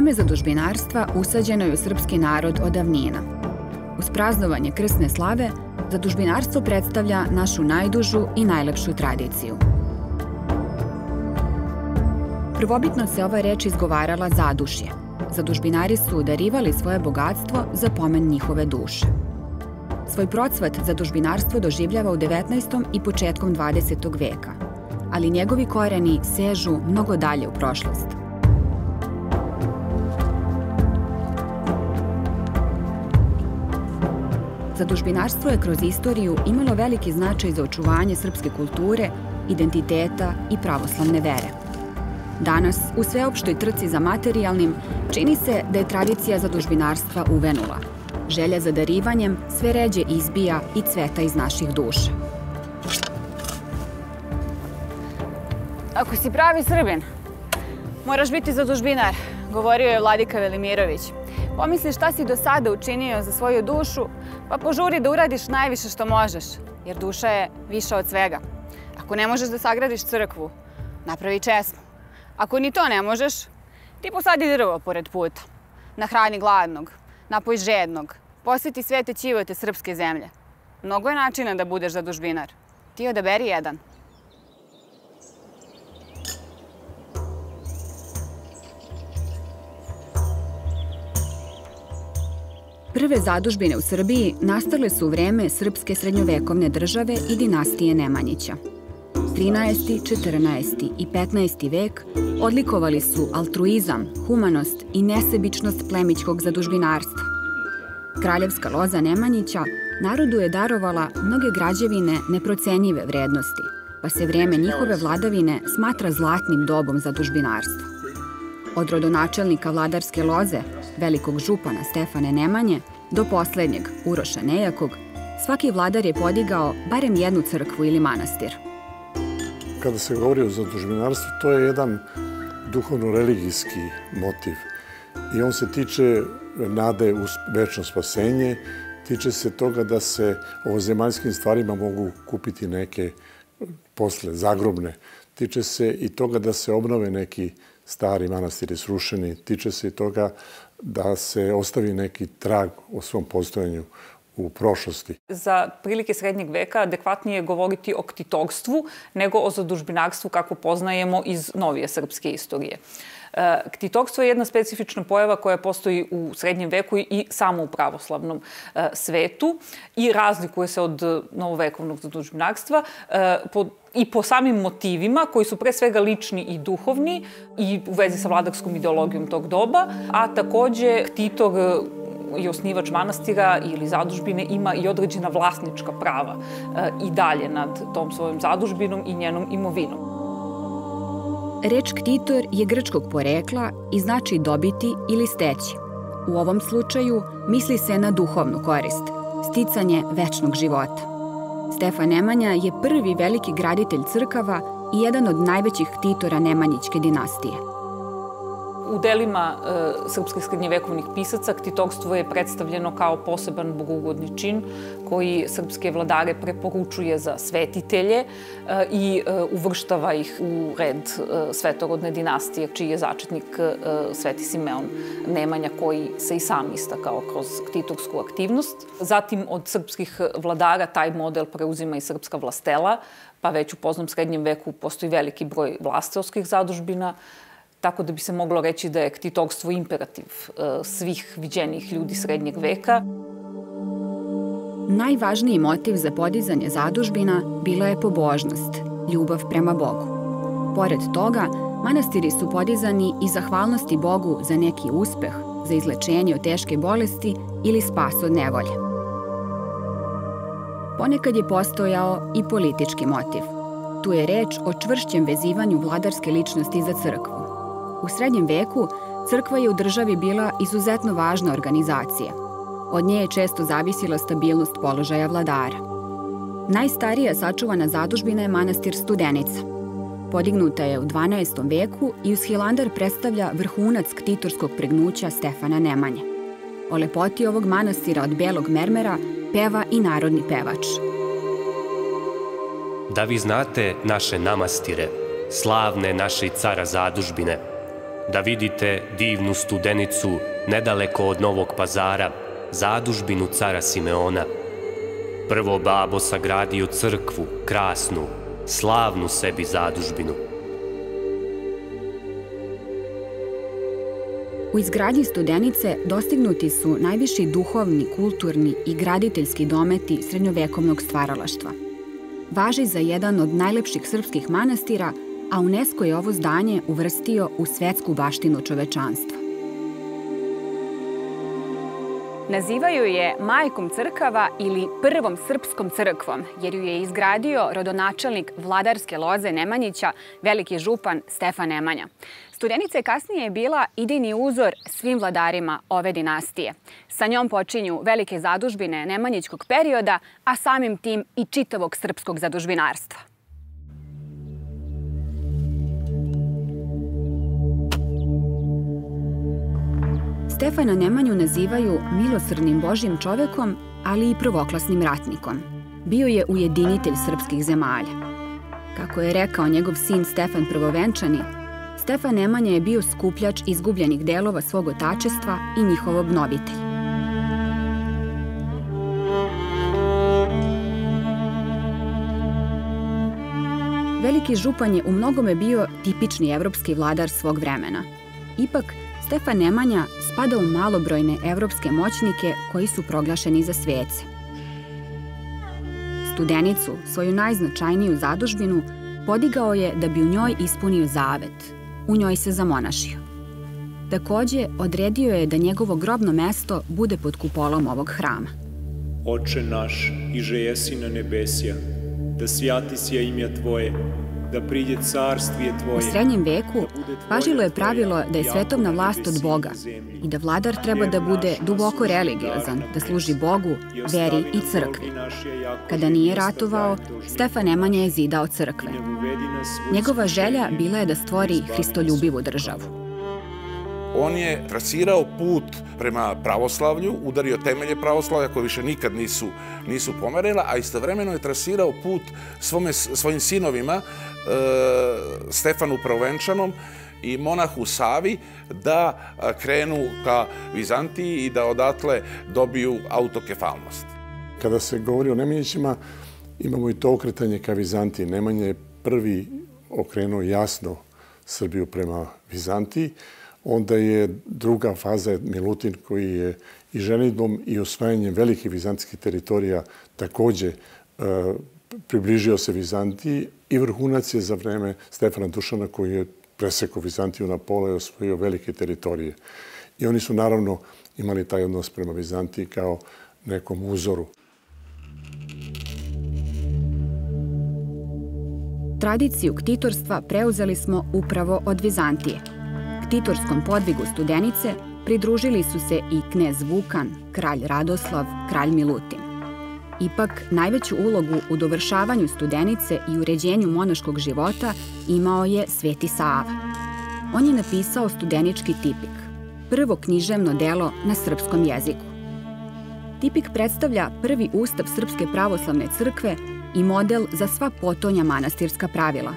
Seme zadužbinarstva usađeno je u srpski narod od davnina. Uz praznovanje krsne slave, zadužbinarstvo predstavlja našu najdužu i najlepšu tradiciju. Prvobitno se ova reč izgovarala zadušje. Zadužbinari su darivali svoje bogatstvo za pomen njihove duše. Svoj procvat zadužbinarstvo doživljava u 19. i početkom 20. veka, ali njegovi koreni sežu mnogo dalje u prošlost. Zadužbinarstvo je kroz istoriju imalo veliki značaj za očuvanje srpske kulture, identiteta i pravoslavne vere. Danas, u sveopštoj trci za materijalnim, čini se da je tradicija zadužbinarstva uvenula. Želja za darivanjem sve ređe izbija i cveta iz naših duša. Ako si pravi Srbin, moraš biti zadužbinar, govorio je vladika Velimirović. Pomisli šta si do sada učinio za svoju dušu, pa požuri da uradiš najviše što možeš, jer duša je viša od svega. Ako ne možeš da sagradiš crkvu, napravi česmu. Ako ni to ne možeš, ti posadi drvo pored puta. Nahrani gladnog, napoj žednog, posveti svete ćivote srpske zemlje. Mnogo je načina da budeš zadužbinar. Ti odaberi jedan. Prve zadužbine u Srbiji nastale su u vreme srpske srednjovekovne države i dinastije Nemanjića. 13., 14. i 15. vek odlikovali su altruizam, humanost i nesebičnost plemićkog zadužbinarstva. Kraljevska loza Nemanjića narodu je darovala mnoge građevine neprocenjive vrednosti, pa se vreme njihove vladavine smatra zlatnim dobom zadužbinarstva. Od rodonačelnika vladarske loze, velikog župana Stefane Nemanje, do poslednjeg, Uroša Nejakog, svaki vladar je podigao barem jednu crkvu ili manastir. Kada se govori o zadužbinarstvu, to je jedan duhovno-religijski motiv. I on se tiče nade u večno spasenje, tiče se toga da se ovozemaljskim stvarima mogu kupiti neke posle zagrobne. Tiče se i toga da se obnove neki stari manastiri srušeni. Tiče se i toga da se ostavi neki trag o svom postojanju u prošlosti. Za prilike srednjeg veka adekvatnije je govoriti o ktitogstvu nego o zadužbinarstvu kako poznajemo iz novije srpske istorije. Ktitogstvo je jedna specifična pojava koja postoji u srednjem veku i samo u pravoslavnom svetu i razlikuje se od novovekovnog zadužbinarstva i po samim motivima koji su pre svega lični i duhovni i u vezi sa vladarskom ideologijom tog doba, a takođe ktitor i osnivač manastira ili zadužbine ima i određena vlasnička prava i dalje nad tom svojom zadužbinom i njenom imovinom. Reč ktitor je grčkog porekla i znači dobiti ili steći. U ovom slučaju misli se na duhovnu korist, sticanje večnog života. Stefan Nemanja je prvi veliki graditelj crkava i jedan od najvećih ktitora Nemanjićke dinastije. U delima srpskih srednjevekovnih pisaca ktitogstvo je predstavljeno kao poseban bogougodni čin koji srpske vladare preporučuje za svetitelje i uvrštava ih u red svetorodne dinastije, čiji je začetnik Sveti Simeon Nemanja, koji se i sam istakao kroz ktitorsku aktivnost. Zatim od srpskih vladara taj model preuzima i srpska vlastela, pa već u poznom srednjem veku postoji veliki broj vlastelskih zadužbina, tako da bi se moglo reći da je ktitogstvo imperativ svih viđenih ljudi srednjeg veka. Najvažniji motiv za podizanje zadužbina bila je pobožnost, ljubav prema Bogu. Pored toga, manastiri su podizani iz zahvalnosti Bogu za neki uspeh, za izlečenje od teške bolesti ili spas od nevolje. Ponekad je postojao i politički motiv. Tu je reč o čvršćem vezivanju vladarske ličnosti za crkvu. U srednjem veku crkva je u državi bila izuzetno važna organizacija. Od nje je često zavisila stabilnost položaja vladara. Najstarija sačuvana zadužbina je manastir Studenica. Podignuta je u 12. veku i uz Hilandar predstavlja vrhunac ktitorskog pregnuća Stefana Nemanje. O lepoti ovog manastira od belog mermera peva i narodni pevač. Da vi znate naše namastire, slavne naše cara zadužbine, da vidite divnu Studenicu nedaleko od Novog Pazara, zadužbinu cara Simeona. Prvo babo sagradio crkvu, krasnu, slavnu sebi zadužbinu. U izgradnji Studenice dostignuti su najviši duhovni, kulturni i graditeljski dometi srednjovekovnog stvaralaštva. Važi za jedan od najlepših srpskih manastira, a UNESCO je ovo zdanje uvrstio u svetsku baštinu čovečanstva. Nazivaju je majkom crkava ili prvom srpskom crkvom, jer ju je izgradio rodonačelnik vladarske loze Nemanjića, veliki župan Stefan Nemanja. Studenica je kasnije bila idejni uzor svim vladarima ove dinastije. Sa njom počinju velike zadužbine nemanjićkog perioda, a samim tim i čitavog srpskog zadužbinarstva. Stefana Nemanju nazivaju milosrdnim Božjim čovekom, ali i prvoklasnim ratnikom. Bio je ujedinitelj srpskih zemalja. Kako je rekao njegov sin Stefan Prvovenčani, Stefan Nemanja je bio skupljač izgubljenih delova svog otačestva i njihov obnovitelj. Veliki župan je u mnogome bio tipični evropski vladar svog vremena. Ipak, Stefan Nemanja spada u malobrojne evropske moćnike koji su proglašeni za svece. Studenicu, svoju najznačajniju zadužbinu, podigao je da bi u njoj ispunio zavet. U njoj se zamonašio. Takođe, odredio je da njegovo grobno mesto bude pod kupolom ovog hrama. Oče naš, iže jesi na nebesja, da svjati sja imja Tvoje, da priđe carstvije Tvoje. U srednjem veku važilo je pravilo da je svetovna vlast od Boga i da vladar treba da bude duboko religiozan, da služi Bogu, veri i crkvi. Kada nije ratovao, Stefan Nemanja je zidao crkve. Njegova želja bila je da stvori hristoljubivu državu. On je trasirao put prema pravoslavlju, udario temelje pravoslavlja koje više nikad nisu pomerila, a istovremeno je trasirao put svojim sinovima, Stefanu Prvovenčanom i monahu Savi, da krenu ka Vizantiji i da odatle dobiju autokefalnost. Kada se govori o Nemanjićima, imamo i to okretanje ka Vizantiji. Nemanja je prvi okrenuo jasno Srbiju prema Vizantiji. Onda je druga faza Milutin koji je i ženidbom i osvajanjem velikih vizantijskih teritorija takođe približio se Vizantiji i vrhunac je za vreme Stefana Dušana koji je presekao Vizantiju na pola i osvojio velike teritorije. I oni su naravno imali taj odnos prema Vizantiji kao nekom uzoru. Tradiciju ktitorstva preuzeli smo upravo od Vizantije. Ktitorskom podvigu Studenice pridružili su se i knez Vukan, kralj Radoslav, kralj Milutin. Ipak, najveću ulogu u dovršavanju Studenice i uređenju monaškog života imao je Sveti Sava. On je napisao Studenički tipik, prvo književno delo na srpskom jeziku. Tipik predstavlja prvi ustav Srpske pravoslavne crkve i model za sva potonja manastirska pravila.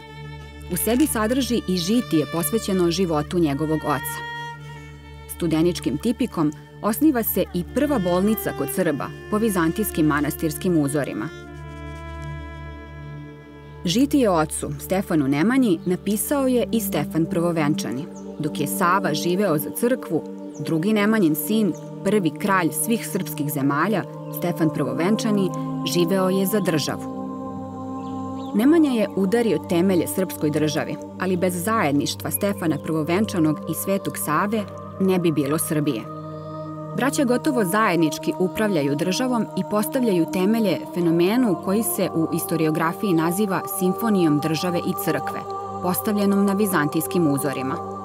U sebi sadrži i žitije posvećeno životu njegovog oca. Studeničkim tipikom osniva se i prva bolnica kod Srba po vizantijskim manastirskim uzorima. Žitije ocu, Stefanu Nemanji, napisao je i Stefan Prvovenčani. Dok je Sava živeo za crkvu, drugi Nemanjin sin, prvi kralj svih srpskih zemalja, Stefan Prvovenčani, živeo je za državu. Nemanja je udario temelje srpskoj državi, ali bez zajedništva Stefana Prvovenčanog i Svetog Save ne bi bilo Srbije. Braća gotovo zajednički upravljaju državom i postavljaju temelje fenomenu koji se u istoriografiji naziva simfonijom države i crkve, postavljenom na vizantijskim uzorima.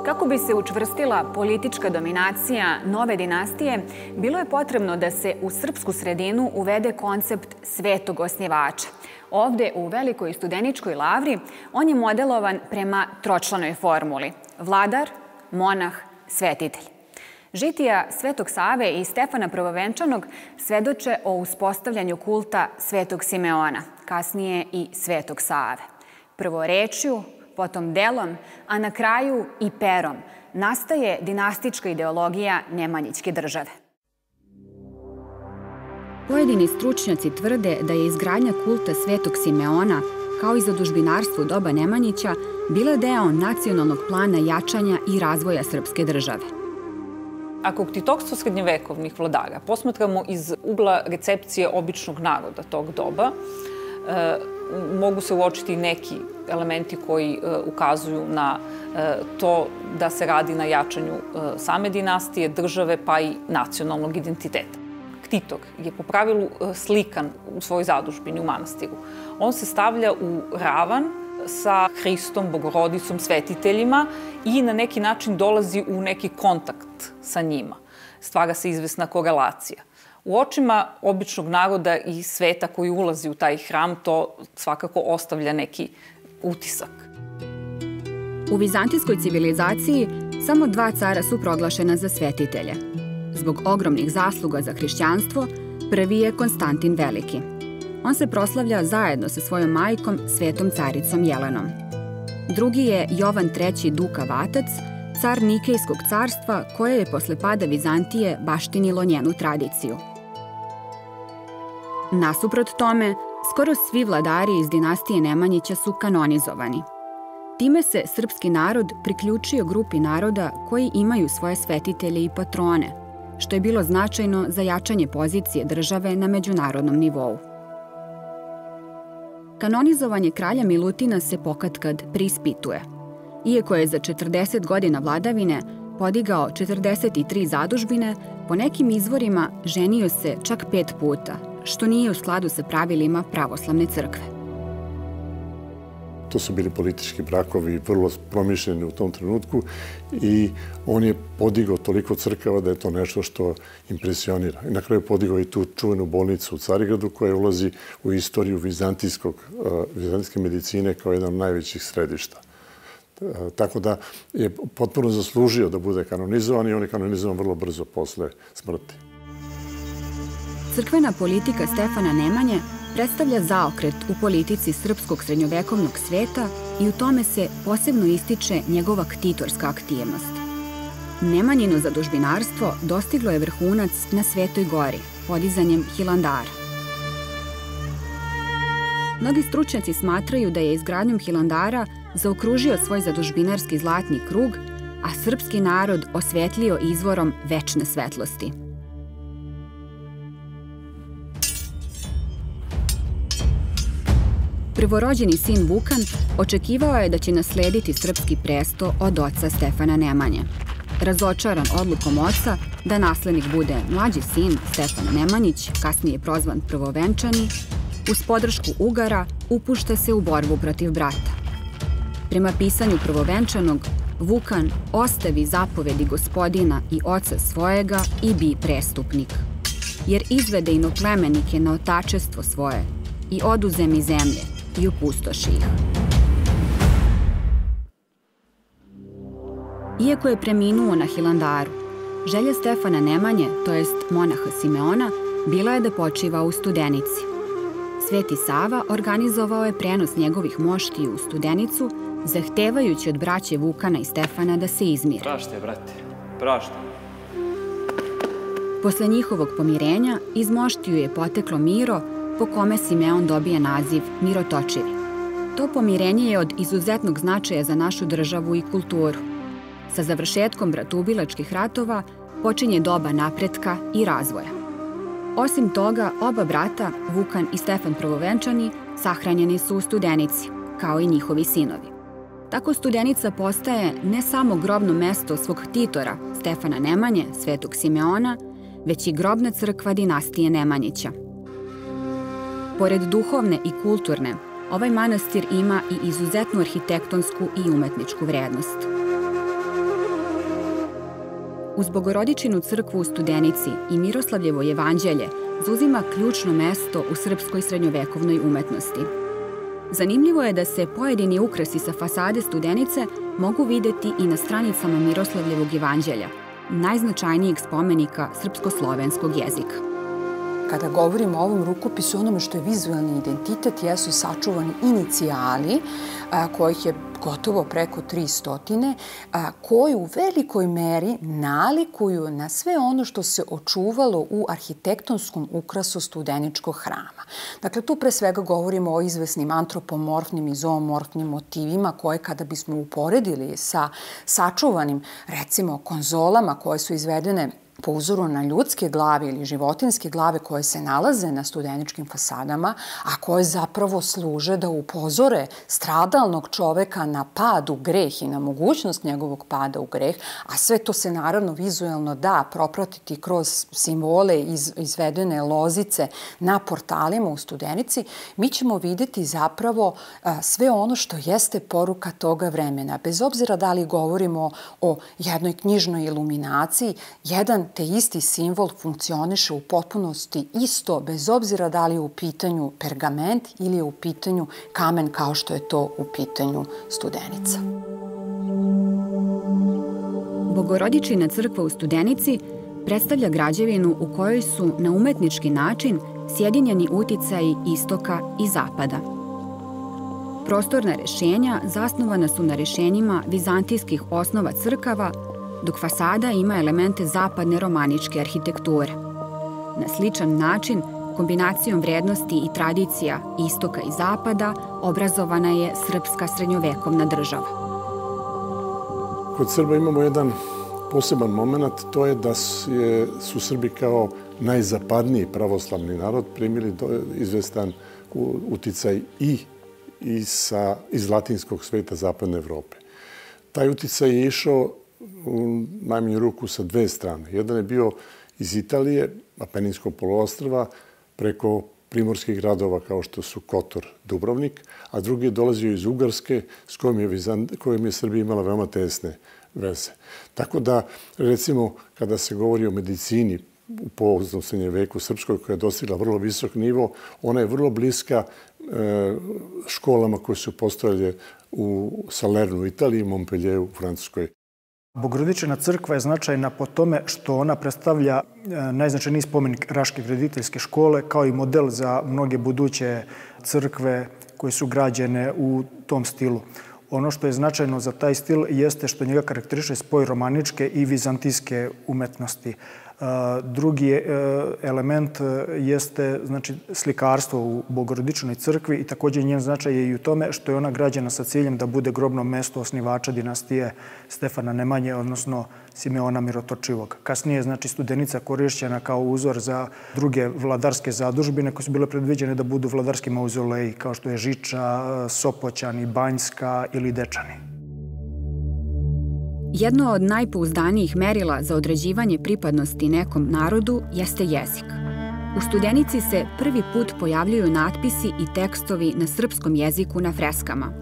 Kako bi se učvrstila politička dominacija nove dinastije, bilo je potrebno da se u srpsku sredinu uvede koncept svetog osnivača. Ovde, u Velikoj Studeničkoj lavri, on je modelovan prema tročlanoj formuli – vladar, monah, svetitelj. Žitija Svetog Save i Stefana Prvovenčanog svedoče o uspostavljanju kulta Svetog Simeona, kasnije i Svetog Save. Prvo rečju, potom delom, a na kraju i perom, nastaje dinastička ideologija Nemanjićke države. Pojedini stručnjaci tvrde da je izgradnja kulta Svetog Simeona, kao i zadužbinarstvo u doba Nemanjića, bila deo nacionalnog plana jačanja i razvoja srpske države. Ako ktitokstvo srednjevekovnih vladara posmatramo iz ugla recepcije običnog naroda tog doba, mogu se uočiti neki elementi koji ukazuju na to da se radi na jačanju same dinastije, države pa i nacionalnog identiteta. Ktitok je po pravilu slikan u svojoj zadužbini u manastiru. On se stavlja u ravan sa Hristom, Bogorodicom, svetiteljima i na neki način dolazi u neki kontakt sa njima. Stvara se izvesna korelacija. U očima običnog naroda i sveta koji ulazi u taj hram, to svakako ostavlja neki utisak. U vizantijskoj civilizaciji samo 2 cara su proglašena za svetitelje. Zbog ogromnih zasluga za hrišćanstvo, prvi je Konstantin Veliki. On se proslavlja zajedno sa svojom majkom, svetom caricom Jelenom. Drugi je Jovan III. Duka Vatac, car Nikejskog carstva, koje je posle pada Vizantije baštinilo njenu tradiciju. Nasuprot tome, skoro svi vladari iz dinastije Nemanjića su kanonizovani. Time se srpski narod priključio grupi naroda koji imaju svoje svetitelje i patrone, što je bilo značajno za jačanje pozicije države na međunarodnom nivou. Kanonizovanje kralja Milutina se pokatkad preispituje. Iako je za 40 godina vladavine podigao 43 zadužbine, po nekim izvorima ženio se čak 5 puta, što nije u skladu sa pravilima pravoslavne crkve. To su bili politički brakovi, vrlo promišljeni u tom trenutku i on je podigao toliko crkava da je to nešto što impresionira. I na kraju je podigao i tu čuvenu bolnicu u Carigradu koja ulazi u istoriju vizantijske medicine kao jedan od najvećih središta. Tako da je potpuno zaslužio da bude kanonizovan i on je kanonizovan vrlo brzo posle smrti. Crkvena politika Stefana Nemanje predstavlja zaokret u politici srpskog srednjovekovnog sveta i u tome se posebno ističe njegova ktitorska aktivnost. Nemanjino zadužbinarstvo dostiglo je vrhunac na Svetoj gori, podizanjem Hilandara. Mnogi stručnjaci smatraju da je izgradnjom Hilandara zaokružio svoj zadužbinarski zlatni krug, a srpski narod osvetlio izvorom večne svetlosti. Prvorođeni sin Vukan očekivao je da će naslediti srpski presto od oca Stefana Nemanje. Razočaran odlukom oca da naslednik bude mlađi sin Stefan Nemanjić, kasnije prozvan Prvovenčani, uz podršku Ugara upušta se u borbu protiv brata. Prema pisanju Prvovenčanog, Vukan ostavi zapovedi gospodina i oca svojega i bi prestupnik, jer izvede inoplemenike na otačestvo svoje i oduze mi zemlje i opustoši ih. Iako je preminuo na Hilandaru, želja Stefana Nemanje, to jest monaha Simeona, bila je da počiva u Studenici. Sveti Sava organizovao je prenos njegovih moštiju u Studenicu, zahtevajući od braće Vukana i Stefana da se izmire. Praštaj, brate, praštaj. Posle njihovog pomirenja, iz moštiju je poteklo Miro, po kome Simeon dobije naziv Mirotočivi. To pomirenje je od izuzetnog značaja za našu državu i kulturu. Sa završetkom bratoubilačkih ratova počinje doba napretka i razvoja. Osim toga, oba brata, Vukan i Stefan Prvovenčani, sahranjeni su u Studenici, kao i njihovi sinovi. Tako Studenica postaje ne samo grobno mesto svog ktitora, Stefana Nemanje, Svetog Simeona, već i grobna crkva dinastije Nemanjića. Pored duhovne i kulturne, ovaj manastir ima i izuzetnu arhitektonsku i umetničku vrednost. Uz Bogorodičinu crkvu u Studenici i Miroslavljevo jevanđelje zauzima ključno mesto u srpskoj srednjovekovnoj umetnosti. Zanimljivo je da se pojedini ukrasi sa fasade Studenice mogu videti i na stranicama Miroslavljevog jevanđelja, najznačajnijeg spomenika srpsko-slovenskog jezika. kada govorimo o ovom rukopisu, onome što je vizualni identitet, jesu sačuvani inicijali, kojih je gotovo preko 300, koji u velikoj meri nalikuju na sve ono što se očuvalo u arhitektonskom ukrasu Studeničkog hrama. Dakle, tu pre svega govorimo o izvesnim antropomorfnim i zoomorfnim motivima koje kada bismo uporedili sa sačuvanim, recimo, konzolama koje su izvedene po uzoru na ljudske glave ili životinske glave koje se nalaze na studeničkim fasadama, a koje zapravo služe da upozore stradalnog čoveka na pad u greh i na mogućnost njegovog pada u greh, a sve to se naravno vizuelno da propratiti kroz simbole izvedene lozice na portalima u Studenici, mi ćemo videti zapravo sve ono što jeste poruka toga vremena. Bez obzira da li govorimo o jednoj knjižnoj iluminaciji, jedan te isti simbol funkcioniše u potpunosti isto, bez obzira da li je u pitanju pergament ili je u pitanju kamen, kao što je to u pitanju Studenica. Bogorodičina crkva u Studenici predstavlja građevinu u kojoj su na umetnički način sjedinjeni uticaji istoka i zapada. Prostorna rešenja zasnovana su na rešenjima vizantijskih osnova crkava, dok fasada ima elemente zapadne romaničke arhitekture. Na sličan način, kombinacijom vrednosti i tradicija istoka i zapada, obrazovana je srpska srednjovekovna država. Kod Srba imamo jedan poseban moment, to je da su Srbi kao najzapadniji pravoslavni narod primili izvestan uticaj iz latinskog sveta zapadne Evrope. Taj uticaj je išao u najmanju ruku sa dve strane. Jedan je bio iz Italije, Apeninskog poluostrva, preko primorskih gradova kao što su Kotor, Dubrovnik, a drugi je dolazio iz Ugarske s kojom je Srbija imala veoma tesne veze. Tako da, recimo, kada se govori o medicini u poznom srednjem veku srpskoj, koja je dostigla vrlo visok nivo, ona je vrlo bliska školama koje su postojale u Salernu u Italiji i Montpellieru u Francuskoj. Bogorodičina crkva je značajna po tome što ona predstavlja najznačajniji spomenik Raške graditeljske škole, kao i model za mnoge buduće crkve koje su građene u tom stilu. Ono što je značajno za taj stil jeste što njega karakteriše spoj romaničke i vizantijske umetnosti. Drugi element jeste slikarstvo u Bogorodičinoj crkvi i također njen značaj je i u tome što je ona građena sa ciljem da bude grobno mesto osnivača dinastije Stefana Nemanje, odnosno Simeona Mirotočivog. Kasnije je Studenica korišćena kao uzor za druge vladarske zadužbine koje su bile predviđene da budu vladarski mauzoleji, kao što je Žiča, Sopoćani, Banjska ili Dečani. Jedno od najpouzdanijih merila za određivanje pripadnosti nekom narodu jeste jezik. U Studenici se prvi put pojavljuju natpisi i tekstovi na srpskom jeziku na freskama,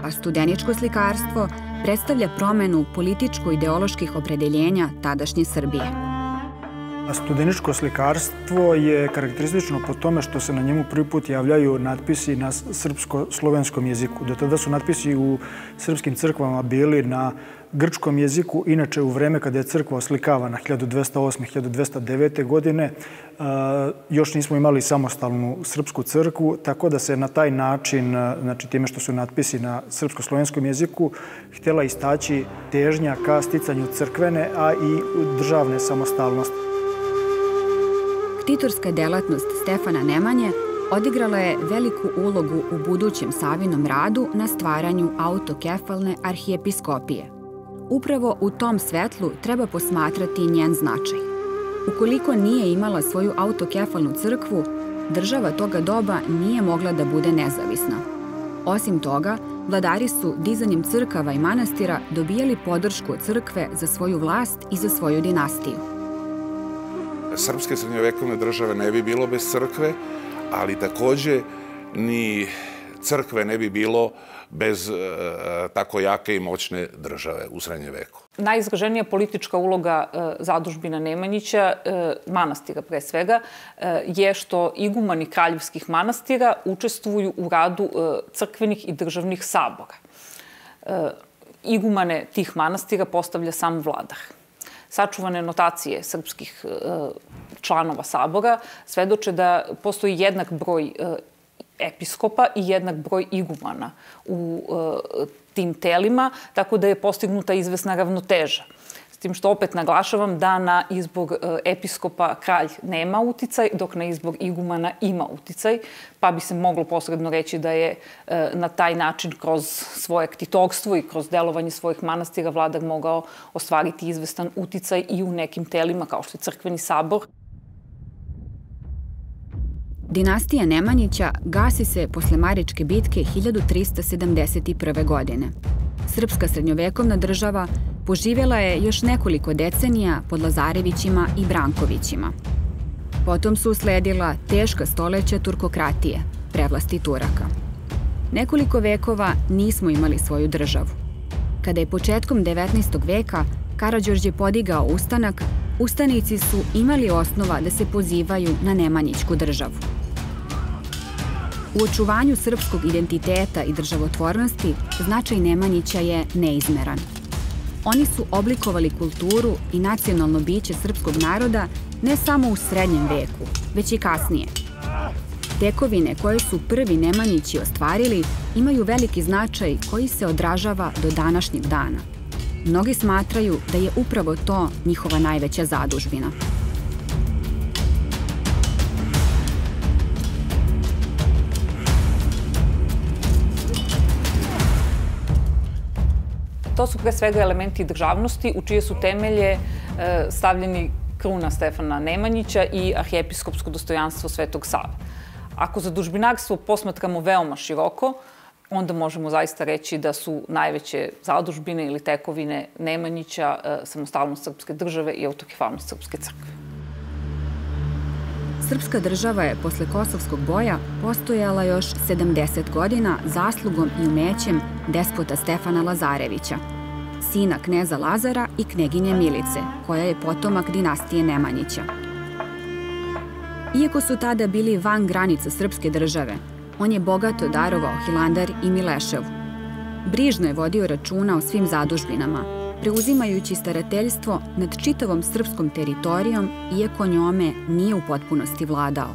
a studeničko slikarstvo predstavlja promenu političko-ideoloških opredeljenja tadašnje Srbije. Studeničko slikarstvo je karakteristično po tome što se na njemu prvi put javljaju natpisi na srpsko-slovenskom jeziku. Do tada su natpisi u srpskim crkvama bili na grčkom jeziku. Inače, u vreme kada je crkva oslikavana 1208. 1209. godine, još nismo imali samostalnu srpsku crkvu, tako da se na taj način, time što su natpisi na srpsko-slovenskom jeziku, htjela istaći težnja ka sticanju crkvene, a i državne samostalnosti. Ktitorska delatnost Stefana Nemanje odigrala je veliku ulogu u budućem Savinom radu na stvaranju autokefalne arhijepiskopije. Upravo u tom svetlu treba posmatrati njen značaj. Ukoliko nije imala svoju autokefalnu crkvu, država toga doba nije mogla da bude nezavisna. Osim toga, vladari su dizanjem crkava i manastira dobijali podršku od crkve za svoju vlast i za svoju dinastiju. Srpske srednjovekovne države ne bi bilo bez crkve, ali također ni crkve ne bi bilo bez tako jake i moćne države u srednjem veku. Najizraženija politička uloga zadužbina Nemanjića, manastira pre svega, je što igumani kraljevskih manastira učestvuju u radu crkvenih i državnih sabora. Igumane tih manastira postavlja sam vladar. Sačuvane notacije srpskih članova sabora svedoče da postoji jednak broj episkopa i jednak broj igumana u tim telima, tako da je postignuta izvesna ravnoteža. S tim što opet naglašavam da na izbor episkopa kralj nema uticaj, dok na izbor igumana ima uticaj, pa bi se moglo posredno reći da je na taj način kroz svoje ktitogstvo i kroz delovanje svojih manastira vladar mogao ostvariti izvestan uticaj i u nekim telima kao što je crkveni sabor. Dinastija Nemanjića gasi se posle Maričke bitke 1371. godine. Srpska srednjovekovna država poživjela je još nekoliko decenija pod Lazarevićima i Brankovićima. Potom su usledila teška stoleća turkokratije, prevlasti Turaka. Nekoliko vekova nismo imali svoju državu. Kada je početkom 19. veka Karađorđe podigao ustanak, ustanici su imali osnova da se pozivaju na Nemanjićku državu. U očuvanju srpskog identiteta i državotvornosti značaj Nemanjića je neizmeran. Oni su oblikovali kulturu i nacionalno biće srpskog naroda ne samo u srednjem veku, već i kasnije. Tekovine koje su prvi Nemanjići ostvarili imaju veliki značaj koji se odražava do današnjeg dana. Mnogi smatraju da je upravo to njihova najveća zadužbina. To su pre svega elementi državnosti u čije su temelje stavljeni kruna Stefana Nemanjića i arhijepiskopsko dostojanstvo Svetog Save. Ako zadužbinarstvo posmatramo veoma široko, onda možemo zaista reći da su najveće zadužbine ili tekovine Nemanjića samostalnost srpske države i autokefalnost srpske crkve. Srpska država je posle Kosovskog boja postojala još 70 godina zaslugom i umećem despota Stefana Lazarevića, sina kneza Lazara i kneginje Milice, koja je potomak dinastije Nemanjića. Iako su tada bili van granica srpske države, on je bogato darovao Hilandar i Mileševu. Brižno je vodio računa o svim zadužbinama, preuzimajući starateljstvo nad čitavom srpskom teritorijom, iako njome nije u potpunosti vladao.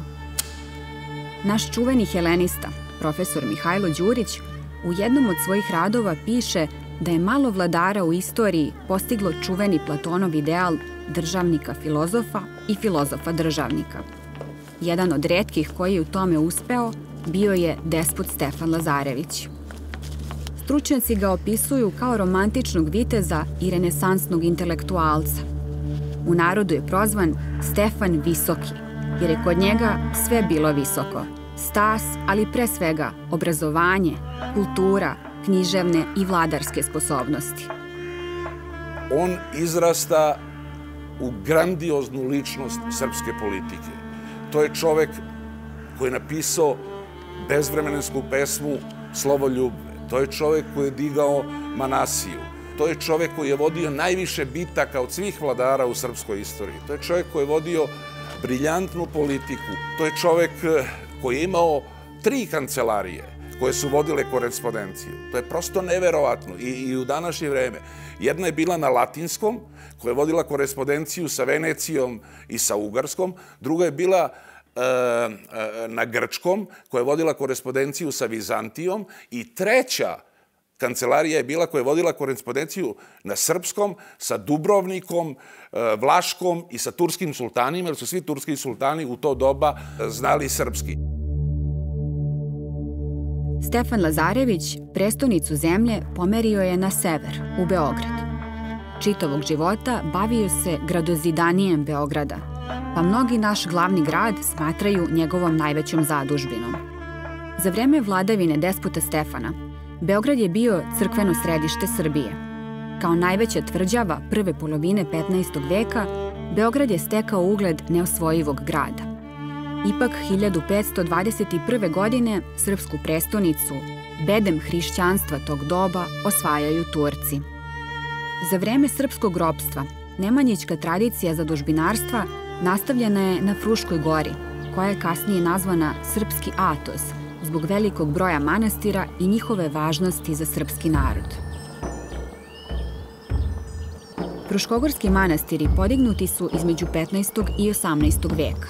Naš čuveni helenista, profesor Mihajlo Đurić, u jednom od svojih radova piše da je malo vladara u istoriji postiglo čuveni Platonov ideal državnika filozofa i filozofa državnika. Jedan od retkih koji je u tome uspeo bio je despot Stefan Lazarević. Stručnjaci ga opisuju kao romantičnog viteza i renesansnog intelektualca. U narodu je prozvan Stefan Visoki, jer je kod njega sve bilo visoko. Stas, ali pre svega obrazovanje, kultura, književne i vladarske sposobnosti. On izrasta u grandioznu ličnost srpske politike. To je čovek koji je napisao bezvremensku pesmu Slovoljub. To je čovek koji je digao Manasiju. To je čovek koji je vodio najviše bitaka od svih vladara u srpskoj istoriji. To je čovek koji je vodio briljantnu politiku. To je čovek koji je imao 3 kancelarije koje su vodile korespondenciju. To je prosto neverovatno i u današnje vreme. Jedna je bila na latinskom, koja je vodila korespondenciju sa Venecijom i sa Ugarskom. Druga je bila na grčkom, koja je vodila korespondenciju sa Vizantijom, i treća kancelarija je bila koja je vodila korespondenciju na srpskom, sa Dubrovnikom, Vlaškom i sa turskim sultanima, jer su svi turski sultani u to doba znali srpski. Stefan Lazarević prestonicu zemlje pomerio je na sever, u Beograd. Čitavog života bavio se gradozidanijem Beograda, pa mnogi naš glavni grad smatraju njegovom najvećom zadužbinom. Za vreme vladavine despota Stefana, Beograd je bio crkveno središte Srbije. Kao najveća tvrđava prve polovine 15. veka, Beograd je stekao ugled neosvojivog grada. Ipak, 1521. godine srpsku prestonicu, bedem hrišćanstva tog doba, osvajaju Turci. Za vreme srpskog ropstva, nemanjićka tradicija zadužbinarstva nastavljena je na Fruškoj gori, koja je kasnije nazvana Srpski Atos, zbog velikog broja manastira i njihove važnosti za srpski narod. Fruškogorski manastiri podignuti su između 15. i 18. veka.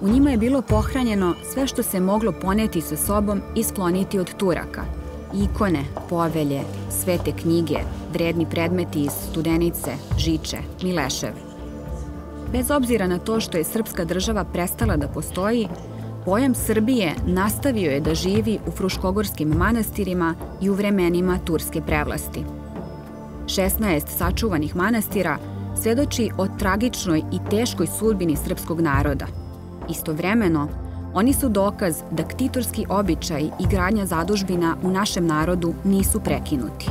U njima je bilo pohranjeno sve što se moglo poneti sa sobom i skloniti od Turaka. Ikone, povelje, svete knjige, vredni predmeti iz Studenice, Žiče, Mileševe. Bez obzira na to što je srpska država prestala da postoji, pojam Srbije nastavio je da živi u fruškogorskim manastirima i u vremenima turske prevlasti. 16 sačuvanih manastira svedoči o tragičnoj i teškoj sudbini srpskog naroda. Istovremeno, oni su dokaz da ktitorski običaj i gradnja zadužbina u našem narodu nisu prekinuti.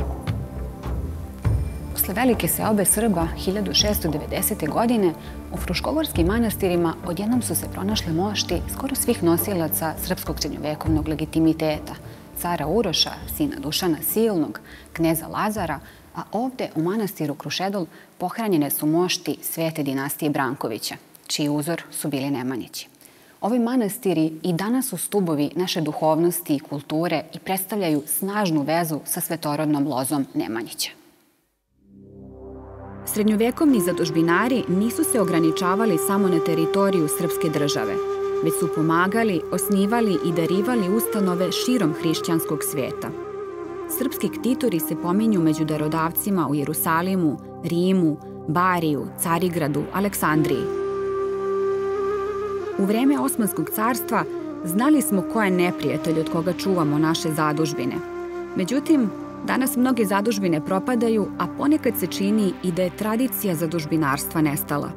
Posle velike seobe Srba 1690. godine u fruškogorskim manastirima odjednom su se pronašle mošti skoro svih nosilaca srpskog srednjovekovnog legitimiteta, cara Uroša, sina Dušana Silnog, kneza Lazara, a ovde u manastiru Krušedol pohranjene su mošti svete dinastije Brankovića, čiji uzor su bili Nemanjići. Ovi manastiri i danas su stubovi naše duhovnosti i kulture i predstavljaju snažnu vezu sa svetorodnom lozom Nemanjića. Srednjovekovni zadužbinari nisu se ograničavali samo na teritoriju srpske države, već su pomagali, osnivali i darivali ustanove širom hrišćanskog sveta. Srpski ktitori se pominju među darodavcima u Jerusalimu, Rimu, Bariju, Carigradu, Aleksandriji. U vreme Osmanskog carstva znali smo ko je neprijatelj od koga čuvamo naše zadužbine. Međutim, danas mnoge zadužbine propadaju, a ponekad se čini i da je tradicija zadužbinarstva nestala.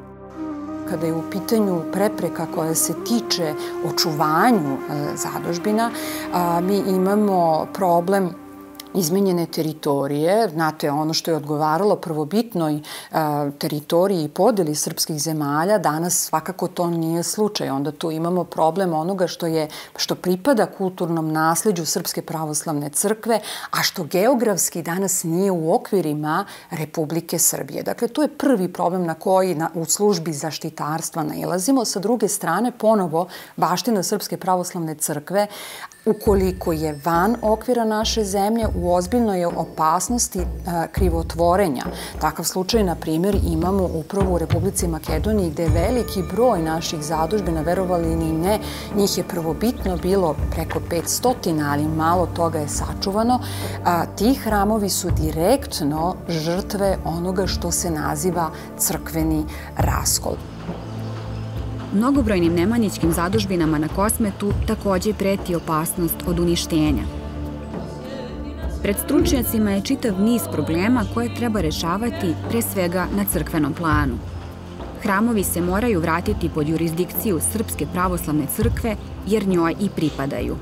Kada je u pitanju prepreka koja se tiče očuvanju zadužbina, mi imamo problem izmenjene teritorije. Znate, ono što je odgovaralo prvobitnoj teritoriji i podeli srpskih zemalja, danas svakako to nije slučaj. Onda tu imamo problem onoga što pripada kulturnom nasleđu Srpske pravoslavne crkve, a što geografski danas nije u okvirima Republike Srbije. Dakle, to je prvi problem na koji u službi zaštitarstva nailazimo. Sa druge strane, ponovo, baština Srpske pravoslavne crkve, ukoliko je van okvira naše zemlje, u ozbiljnoj je opasnosti krivotvorenja. Takav slučaj, na primjer, imamo upravo u Republici Makedoniji, gde je veliki broj naših zadužbina, verovali ili ne, njih je prvobitno bilo preko 500, ali malo toga je sačuvano. Ti hramovi su direktno žrtve onoga što se naziva crkveni raskol. Mnogobrojnim nemanjićkim zadužbinama na Kosmetu takođe preti opasnost od uništenja. Pred stručnjacima je čitav niz problema koje treba rešavati pre svega na crkvenom planu. Hramovi se moraju vratiti pod jurisdikciju Srpske pravoslavne crkve jer njoj i pripadaju.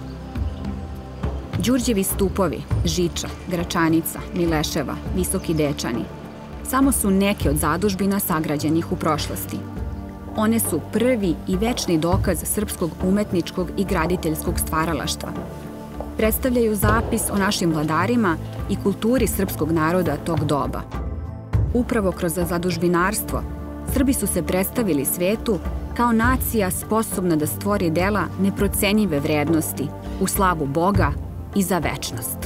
Đurđevi stupovi, Žiča, Gračanica, Mileševa, Visoki Dečani samo su neke od zadužbina sagrađenih u prošlosti. One su prvi i večni dokaz srpskog umetničkog i graditeljskog stvaralaštva. Predstavljaju zapis o našim vladarima i kulturi srpskog naroda tog doba. Upravo kroz zadužbinarstvo Srbi su se predstavili svetu kao nacija sposobna da stvori dela neprocenjive vrednosti u slavu Boga i za večnost.